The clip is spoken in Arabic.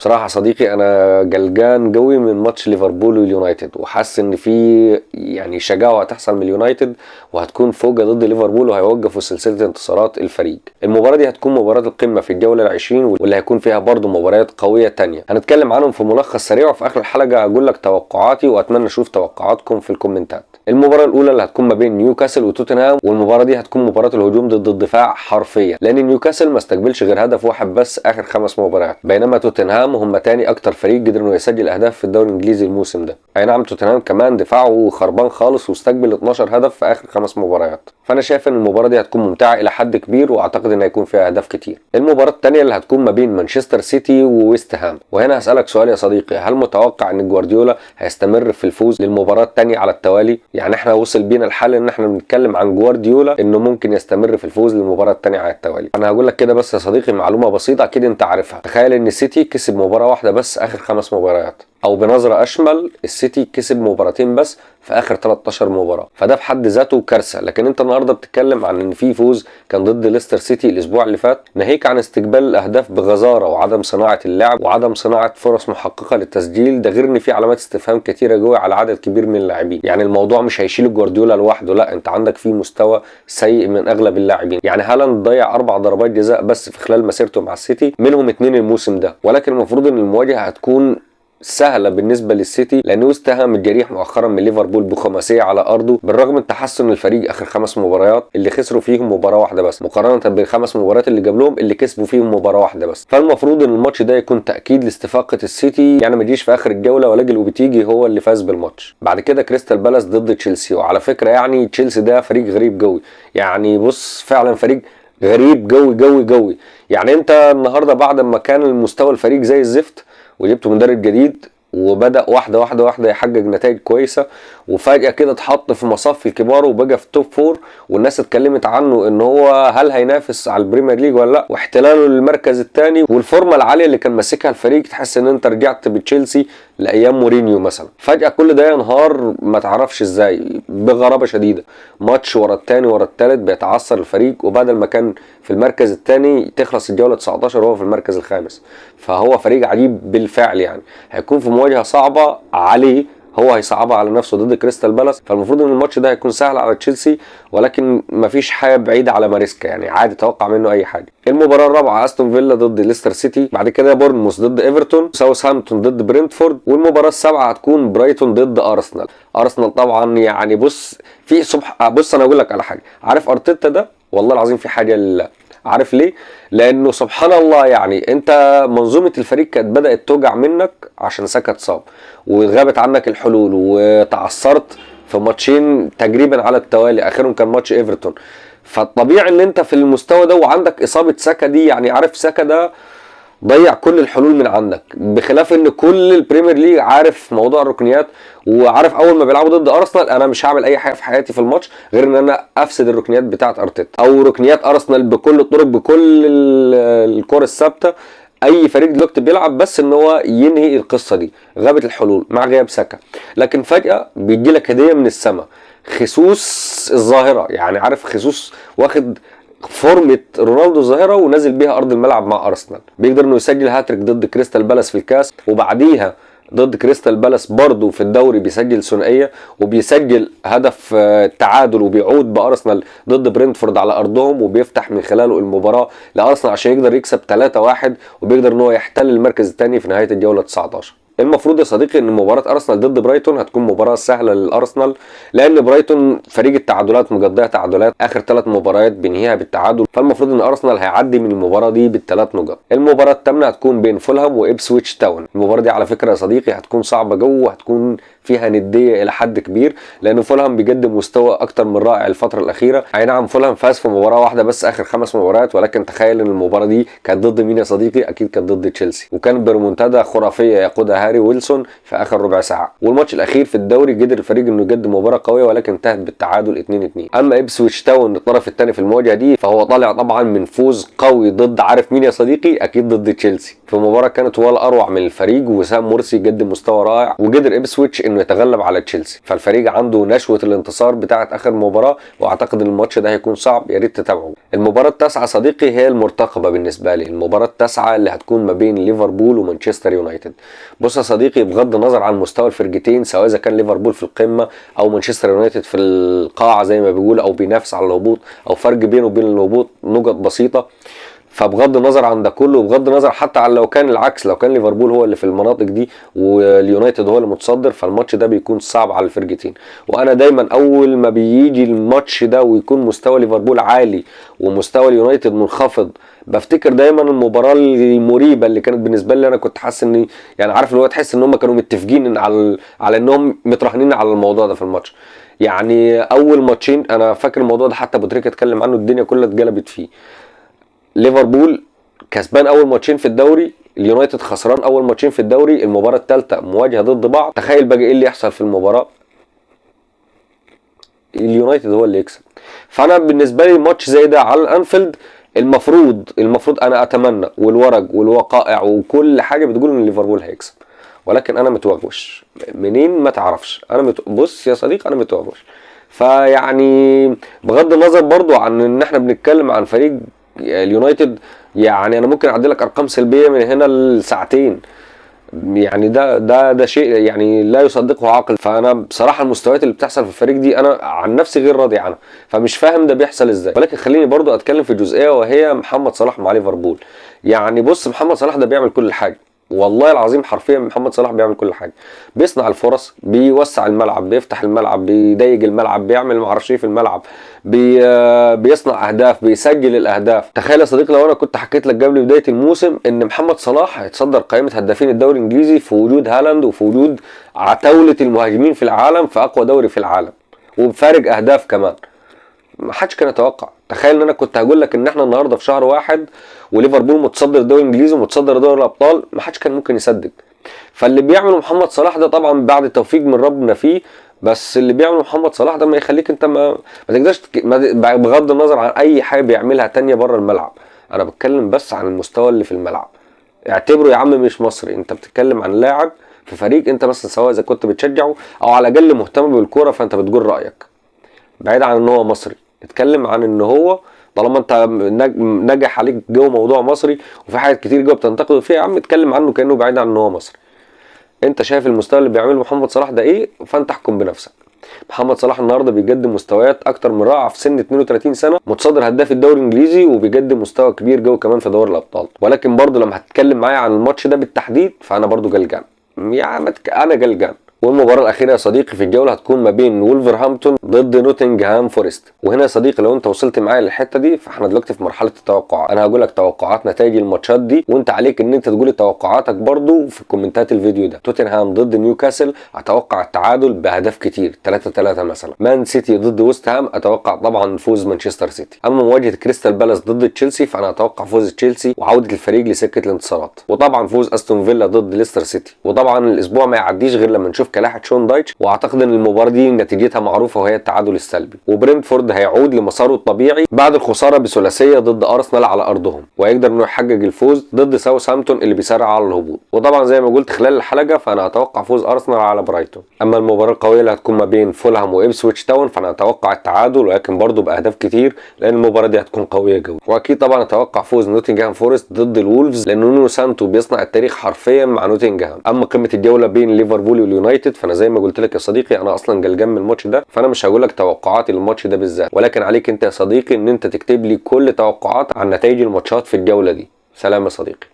بصراحة صديقي أنا جلجان قوي من ماتش ليفربول واليونايتد، وحاسس إن في يعني شجاعة هتحصل من اليونايتد وهتكون فوجة ضد ليفربول وهيوقفوا سلسلة انتصارات الفريق. المباراة دي هتكون مباراة القمة في الجولة العشرين، واللي هيكون فيها برضه مباريات قوية تانية هنتكلم عنهم في ملخص سريع، وفي آخر الحلقة هقول لك توقعاتي وأتمنى أشوف توقعاتكم في الكومنتات. المباراة الأولى اللي هتكون ما بين نيوكاسل وتوتنهام، والمباراة دي هتكون مباراة الهجوم ضد الدفاع حرفيا، لأن نيوكاسل ما استقبلش غير هدف واحد بس آخر 5 مباريات، بينما توتنهام هم تاني أكتر فريق قدر إنه يسجل أهداف في الدوري الإنجليزي الموسم ده. أي نعم توتنهام كمان دفاعه خربان خالص واستقبل 12 هدف في آخر 5 مباريات، فأنا شايف إن المباراة دي هتكون ممتعة إلى حد كبير، وأعتقد إن هيكون فيها أهداف كتير. المباراة الثانية اللي هتكون ما بين مانشستر سيتي وويست هام، وهنا هسألك سؤال يا صديقي، هل متوقع إن جوارديولا هيستمر في الفوز للمباراة الثانية على التوالي؟ يعني إحنا وصل بينا الحال إن إحنا بنتكلم عن جوارديولا إنه ممكن يستمر في الفوز للمباراة الثانية على التوالي. أنا هقول لك كده بس يا صديقي معلومة بسيطة أكيد أنت عارفها، تخيل إن السيتي كسب مباراة واحدة بس آخر 5 مباريات، او بنظرة اشمل السيتي كسب مباراتين بس في اخر 13 مباراة، فده في حد ذاته كارثة. لكن انت النهارده بتتكلم عن ان في فوز كان ضد ليستر سيتي الاسبوع اللي فات، ناهيك عن استقبال الاهداف بغزارة وعدم صناعة اللعب وعدم صناعة فرص محققة للتسجيل، ده غير ان في علامات استفهام كتيرة جوه على عدد كبير من اللاعبين. يعني الموضوع مش هيشيل جوارديولا لوحده، لا انت عندك في مستوى سيء من اغلب اللاعبين. يعني هالاند ضيع 4 ضربات جزاء بس في خلال مسيرته مع السيتي، منهم 2 الموسم ده، ولكن المفروض ان المواجهة هتكون سهلة بالنسبة للسيتي، لأنه ويست هام الجريح مؤخرا من ليفربول بخماسية على أرضه، بالرغم من تحسن الفريق آخر 5 مباريات اللي خسروا فيهم مباراة واحدة بس، مقارنة ب5 مباريات اللي قبلهم اللي كسبوا فيهم مباراة واحدة بس. فالمفروض إن الماتش ده يكون تأكيد لاستفاقة السيتي، يعني ما يجيش في آخر الجولة ولاجي وبتيجي هو اللي فاز بالماتش. بعد كده كريستال بالاس ضد تشيلسي، وعلى فكرة يعني تشيلسي ده فريق غريب قوي، يعني بص فعلا فريق غريب قوي قوي قوي. يعني أنت النهارده بعد ما كان المستوى الفريق زي الزفت وجبته مدرب جديد وبدأ واحدة يحقق نتائج كويسة، وفجأة كده اتحط في مصاف الكبار وبقى في توب 4، والناس اتكلمت عنه ان هو هل هينافس على البريمير ليج ولا لا، واحتلاله للمركز الثاني والفورمة العالية اللي كان ماسكها الفريق، تحس ان انت رجعت بتشيلسي لايام مورينيو مثلا. فجأة كل ده ينهار ما تعرفش ازاي، بغرابة شديدة، ماتش ورا الثاني ورا الثالث بيتعثر الفريق، وبدل ما كان في المركز الثاني تخلص الجولة 19 وهو في المركز الخامس. فهو فريق عجيب بالفعل، يعني هيكون في مواجهة صعبة عليه، هو هيصعبها على نفسه ضد كريستال بالاس. فالمفروض ان الماتش ده هيكون سهل على تشيلسي، ولكن مفيش حاجه بعيده على ماريسكا، يعني عادي توقع منه اي حاجه. المباراه الرابعه استون فيلا ضد ليستر سيتي، بعد كده بورنموث ضد ايفرتون، ساوثهامبتون ضد برينتفورد، والمباراه السابعه هتكون برايتون ضد ارسنال. ارسنال طبعا يعني بص بص انا اقول لك على حاجه، عارف ارتيتا ده والله العظيم في حاجه لله، عارف ليه؟ لانه سبحان الله يعني انت منظومه الفريق كانت بدات توجع منك عشان ساكا اتصاب وغابت عنك الحلول، وتعثرت في ماتشين تقريبا على التوالي، اخرهم كان ماتش ايفرتون. فالطبيعي ان انت في المستوى ده وعندك اصابه ساكا دي، يعني عارف ساكا ده ضيع كل الحلول من عندك، بخلاف ان كل البريمير ليج عارف موضوع الركنيات، وعارف اول ما بيلعبوا ضد ارسنال انا مش هعمل اي حاجه في حياتي في الماتش غير ان انا افسد الركنيات بتاعه ارتيتا او ركنيات ارسنال بكل الطرق بكل الكور الثابته. اي فريق دلوقتي بيلعب بس ان هو ينهي القصه دي، غابت الحلول مع غياب ساكا. لكن فجاه بيجي لك هديه من السماء، خيسوس الظاهره، يعني عارف خيسوس واخد فورمة رونالدو الظاهرة ونازل بيها ارض الملعب مع ارسنال، بيقدر انه يسجل هاتريك ضد كريستال بالاس في الكاس، وبعديها ضد كريستال بالاس برضه في الدوري بيسجل ثنائيه، وبيسجل هدف تعادل وبيعود بارسنال ضد برينتفورد على ارضهم، وبيفتح من خلاله المباراه لارسنال عشان يقدر يكسب 3-1، وبيقدر ان هو يحتل المركز الثاني في نهايه الجوله 19. المفروض يا صديقي ان مباراه ارسنال ضد برايتون هتكون مباراه سهله للارسنال، لان برايتون فريق التعادلات مقضيها تعادلات، اخر 3 مباريات بينهيها بالتعادل، فالمفروض ان ارسنال هيعدي من المباراه دي بال3 نقاط. المباراه الثامنه هتكون بين فولهام وابسويتش تاون. المباراه دي على فكره يا صديقي هتكون صعبه جوه، وهتكون فيها نديه الى حد كبير، لان فولهام بيقدم مستوى اكتر من رائع الفتره الاخيره. اي نعم فولهام فاز في مباراه واحده بس اخر 5 مباريات، ولكن تخيل ان المباراه دي كانت ضد مين يا صديقي؟ اكيد كانت ضد تشيلسي، وكانت بريمونتادا خرافيه يقودها هاري ويلسون في اخر ربع ساعه. والماتش الاخير في الدوري قدر الفريق انه يقدم مباراه قويه، ولكن انتهت بالتعادل 2-2. اما ابسويتش تاون الطرف الثاني في المواجهه دي، فهو طالع طبعا من فوز قوي ضد عارف مين يا صديقي؟ اكيد ضد تشيلسي، في مباراه كانت هو الاروع من الفريق، وسام مرسي قدم مستوى رائع، وقدر ابسويتش انه يتغلب على تشيلسي، فالفريق عنده نشوه الانتصار بتاعه اخر مباراه، واعتقد ان الماتش ده هيكون صعب، يا ريت تتابعه. المباراه التاسعه صديقي هي المرتقبه بالنسبه لي، المباراه التاسعه اللي هتكون ما بين ليفربول ومانشستر يونايتد. بص يا صديقي، بغض النظر عن مستوى الفرقتين، سواء اذا كان ليفربول في القمه او مانشستر يونايتد في القاعه زي ما بيقول، او بينافس على الهبوط، او فرق بينه وبين الهبوط نقط بسيطه، فبغض النظر عن ده كله، وبغض النظر حتى عن لو كان العكس، لو كان ليفربول هو اللي في المناطق دي واليونايتد هو اللي متصدر، فالماتش ده بيكون صعب على الفرقتين. وانا دايما اول ما بيجي الماتش ده ويكون مستوى ليفربول عالي ومستوى اليونايتد منخفض، بفتكر دايما المباراه المريبه اللي كانت بالنسبه لي. انا كنت حاسس ان يعني عارف اللي هو تحس ان هم كانوا متفقين على انهم متراهنين على الموضوع ده في الماتش. يعني اول ماتشين انا فاكر الموضوع ده، حتى ابو تريكه اتكلم عنه، الدنيا كلها اتقلبت فيه. ليفربول كسبان اول ماتشين في الدوري، اليونايتد خسران اول ماتشين في الدوري، المباراه الثالثه مواجهه ضد بعض، تخيل بقى ايه اللي يحصل في المباراه، اليونايتد هو اللي يكسب. فانا بالنسبه لي ماتش زي ده على الانفيلد، المفروض انا اتمنى، والورق والوقائع وكل حاجه بتقول ان ليفربول هيكسب، ولكن انا متوغوش منين ما تعرفش. بص يا صديق، انا متوغوش. فيعني بغض النظر برضو عن ان احنا بنتكلم عن فريق اليونايتد، يعني انا ممكن اعدي لك ارقام سلبيه من هنا لساعتين، يعني ده شيء يعني لا يصدقه عاقل. فانا بصراحه المستويات اللي بتحصل في الفريق دي انا عن نفسي غير راضي عنها، فمش فاهم ده بيحصل ازاي. ولكن خليني برضو اتكلم في جزئيه، وهي محمد صلاح مع ليفربول. يعني بص، محمد صلاح ده بيعمل كل حاجه، والله العظيم حرفيا محمد صلاح بيعمل كل حاجه، بيصنع الفرص، بيوسع الملعب، بيفتح الملعب، بيضيق الملعب، بيعمل معرفش ايه في الملعب، بيصنع اهداف، بيسجل الاهداف. تخيل يا صديقي لو انا كنت حكيت لك قبل بدايه الموسم ان محمد صلاح هيتصدر قائمه هدافين الدوري الانجليزي في وجود هالاند وفي وجود عتاوله المهاجمين في العالم في اقوى دوري في العالم، وبفارق اهداف كمان، ما حدش كان يتوقع. تخيل ان انا كنت هقول لك ان احنا النهارده في شهر واحد وليفربول متصدر الدوري الانجليزي ومتصدر دوري الابطال، ما حدش كان ممكن يصدق. فاللي بيعمله محمد صلاح ده طبعا بعد التوفيق من ربنا فيه، بس اللي بيعمله محمد صلاح ده ما يخليك انت ما تقدرش بغض النظر عن اي حاجه بيعملها تانية بره الملعب، انا بتكلم بس عن المستوى اللي في الملعب. اعتبره يا عم مش مصري، انت بتتكلم عن لاعب في فريق انت مثلا سواء اذا كنت بتشجعه او على الاقل مهتم بالكوره، فانت بتقول رايك بعيد عن ان هو مصري. اتكلم عن ان هو طالما انت نجح عليك جو موضوع مصري وفي حاجات كتير جو بتنتقده فيها، يا عم اتكلم عنه كانه بعيد عن ان هو مصري. انت شايف المستوى اللي بيعمله محمد صلاح ده ايه، فانت احكم بنفسك. محمد صلاح النهارده بيقدم مستويات اكتر من رائعه في سن 32 سنه، متصدر هداف الدوري الانجليزي، وبيقدم مستوى كبير جو كمان في دوري الابطال. ولكن برضه لما هتتكلم معايا عن الماتش ده بالتحديد، فانا برضه قلقان، يعني انا قلقان. والمباراة الأخيرة يا صديقي في الجولة هتكون ما بين وولفرهامبتون ضد نوتنغهام فورست. وهنا يا صديقي لو أنت وصلت معايا للحتة دي، فاحنا دلوقتي في مرحلة التوقعات. أنا هقول لك توقعات نتائج الماتشات دي، وأنت عليك إن أنت تقول توقعاتك برضو في كومنتات الفيديو ده. توتنهام ضد نيوكاسل أتوقع التعادل بأهداف كتير 3-3 مثلا. مان سيتي ضد ويست هام أتوقع طبعا فوز مانشستر سيتي. أما مواجهة كريستال بالاس ضد تشيلسي، فأنا أتوقع فوز تشيلسي وعودة الفريق لسكة الانتصارات. وطبعا فوز أستون فيلا ضد ليستر سيتي. وطبعا الأسبوع ما يعديش غير لما نشوف كلاحة شون دايتش، واعتقد ان المباراه دي نتيجتها معروفه وهي التعادل السلبي. وبرنتفورد هيعود لمساره الطبيعي بعد الخساره بثلاثيه ضد ارسنال على ارضهم، ويقدر انه يحقق الفوز ضد ساوثهامبتون اللي بيسارع على الهبوط. وطبعا زي ما قلت خلال الحلقه، فانا اتوقع فوز ارسنال على برايتون. اما المباراه القويه اللي هتكون ما بين فولهام وابسويتش تاون، فانا اتوقع التعادل، ولكن برضه باهداف كتير لان المباراه دي هتكون قويه جدا. واكيد طبعا اتوقع فوز نوتنغهام فورست ضد الولفز، لان نونو سانتو بيصنع التاريخ حرفيا مع نوتنغهام. اما قمه الجوله بين ليفربول واليونايتد، فانا زي ما قلت لك يا صديقي انا اصلا قلقان من الماتش ده، فانا مش هقول لك توقعاتي للماتش ده بالذات، ولكن عليك انت يا صديقي ان انت تكتب لي كل توقعات عن نتائج الماتشات في الجوله دي. سلام يا صديقي.